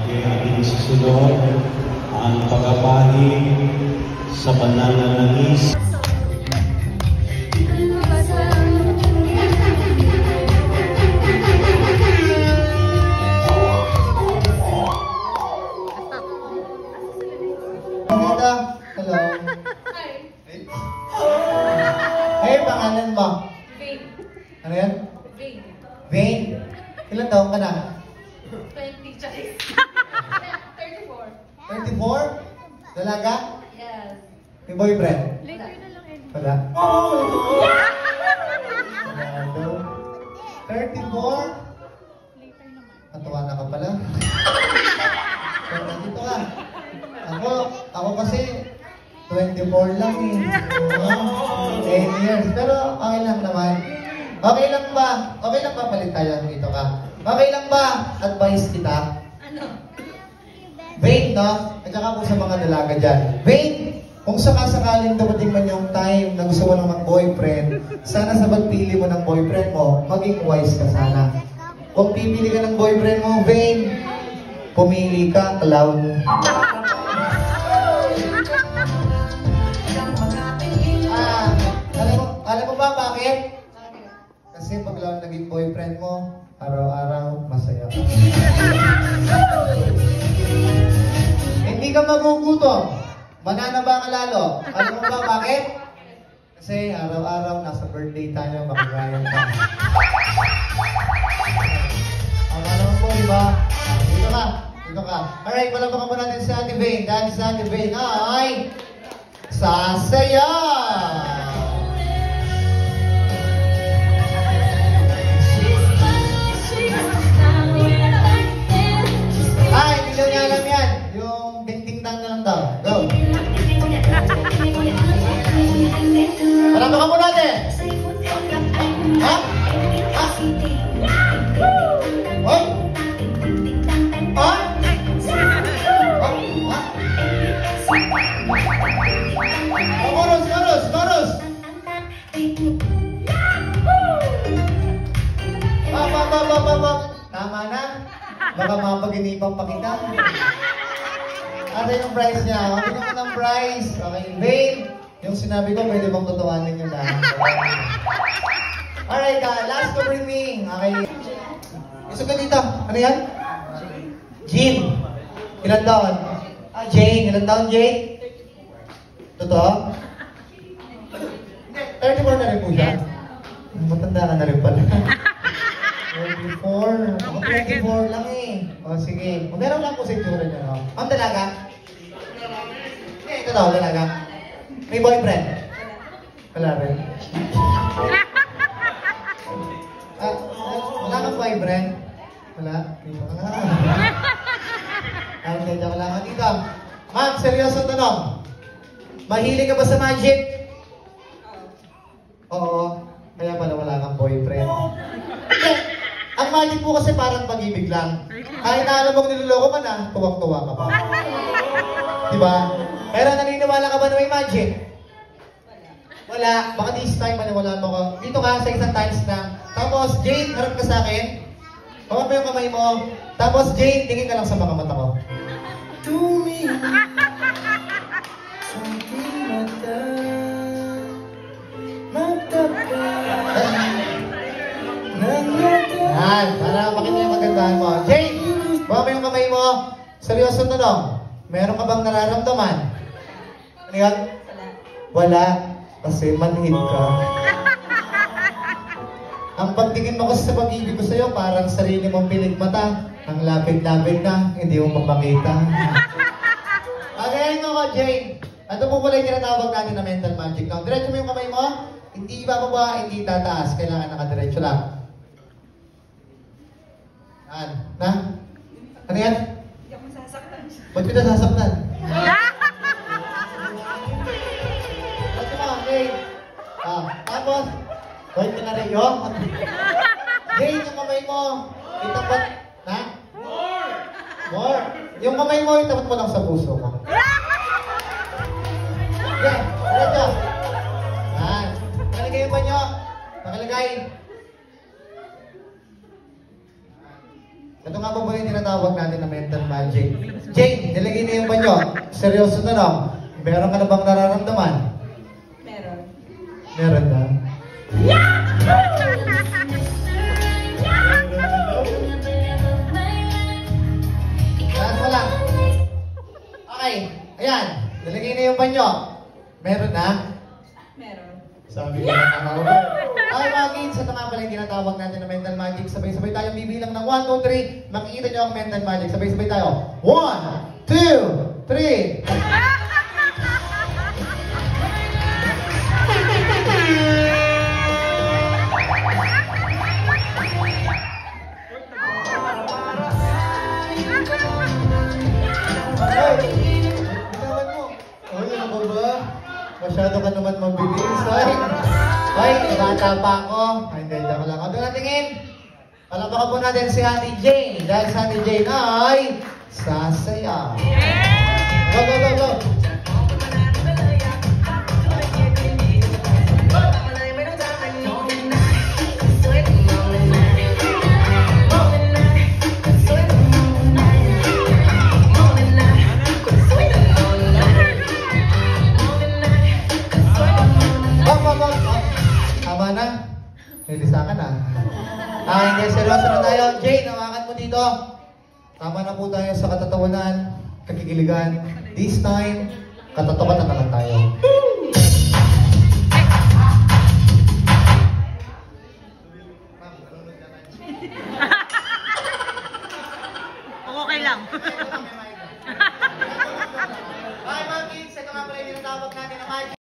Ay, ating susunod ang pagpapahid sa pananalanis. Hello. Hey, pangalan mo? Vain. Ano yan? Vain. Vain. Ilan taon ka na? 20, Charis. 34. 34? Dalaga? Yes. May boyfriend? Later na lang, Eddie. Wala. Hello. 34? Later naman. Katawa na ka pala. So, nandito ka. Ako kasi 24 lang eh. Oo, 10 years. Pero okay lang naman. Okay lang ba palit tayo dito ka? Okay lang ba advice kita? Ano? Vain, no? At saka po sa mga dalaga dyan. Vain, kung sakasakaling dumating man yung time na gusto mo ng boyfriend, sana sa pagpili mo ng boyfriend mo, maging wise ka sana. Kung pipili ka ng boyfriend mo, Vain, pumili ka, clown. Alam mo ba bakit? Kasi pag lang naging boyfriend mo, araw-araw masaya ka. Hindi ka magugutom. Mananaba ka lalo. Alam mo ba bakit? Kasi araw-araw nasa birthday tayo, makagayan ka. Ang alam mo, di ba? Dito ka. Dito ka. Alright, palabakan mo natin si Ate Vain. Dahil si Ate Vain ay sasaya! Ay, hindi daw niya alam yan. Yung ding-ding-dang na lang daw. Go. Palabakan mo natin. Ha? Ha? Hoy? Ha? Ha? Chorus! Tama na. Baka mapag-inipan pa kita. Ano yung price niya? Okay naman ang price. Okay, Vain. Yung sinabi ko, pwede bang tutuwanin nyo na? Alright, last to bring me. Okay. Gusto ka dito. Ano yan? Jean. Ilan taon? Jane. Ilan taon, Jane? Totoo? Hindi, 34 na rin po siya. Matanda ka na rin pala. 34. Ako 24 lang eh. O sige. Meron lang po sa itsura niya, no? Ang dalaga? Ito daw, dalaga. May boyfriend? Wala rin. Wala kang boyfriend? Wala. Dito ka na. Ay, dito ka lang. Dito. Ma'am, seryoso tanong. Mahilig ka ba sa magic? Oo. Kaya pala wala kang boyfriend. Ang magic po kasi parang pag-ibig lang. Kahit na alam mong niloloko ka na, tuwang-tuwa ka pa. Diba? Pero naniniwala ka ba na may magic? Wala. Baka this time maniwala mo ko. Dito ka sa isang times na. Tapos, Jane, harap ka sa akin. Bawat mo yung kamay mo. Tapos, Jane, tingin ka lang sa mga mata ko. Yan, para makita yung magandahan mo. Jane, baka mo yung kamay mo. Seryoso tanong. Meron ka bang nararamdaman? Ano yan? Wala. Kasi manhid ka. Ang pagtingin mo kasi sa pag-ibig ko sa'yo, parang sarili mong pilig mata. Ang lapit-lapit na, hindi mo mapakita. Agayin mo ko, Jane. Ito po pala yung tinatawag natin na mental magic. Now, diretso mo yung kamay mo. Hindi bababa, hindi tataas. Kailangan nakadiretso lang. Na? Ano yan? Hindi ako masasaktan siya. Ba't kita sasaktan? Ba't mo, okay. Tapos, Hoy, ka na rin yun. Jane, yung kamay mo. Itapat. Ha? More. Yung kamay mo, itapat mo lang sa puso mo. Okay, diretso. Yan. Nakalagay yung banyo. Nakalagay. Ito nga po ba yung tinatawag natin na mental magic? Jane, nilagay na yung banyo. Seryoso na lang. Meron ka na bang nararamdaman? Meron. Meron na. Taas mo lang. Okay. Ayan. Nilagay na yung banyo. Meron na? Meron. Sabi ko na tama. Okay mga kids, ito nga pala yung tinatawag natin na mental magic. Sabay-sabay tayong bibilang ng 1, 2, 3. Makikita nyo ang mental magic. Sabay-sabay tayo. 1, 2, 3. Bitawan mo. Ay, ano ba? Masyado ka naman mabilis. Ay, bata pa ako. Ay, hindi, ako lang. Ano natingin? Palakpakan po natin si Ate Jane. Dahil si Ate Jane ay sasaya. Go, go, go, go. Tama na. Nilisakan na. Hindi, seryoso na tayo. Jane, hawakan mo dito. Tama na po tayo sa katatawanan, kakikiligan. This time, katatawanan na lang tayo. Okay lang.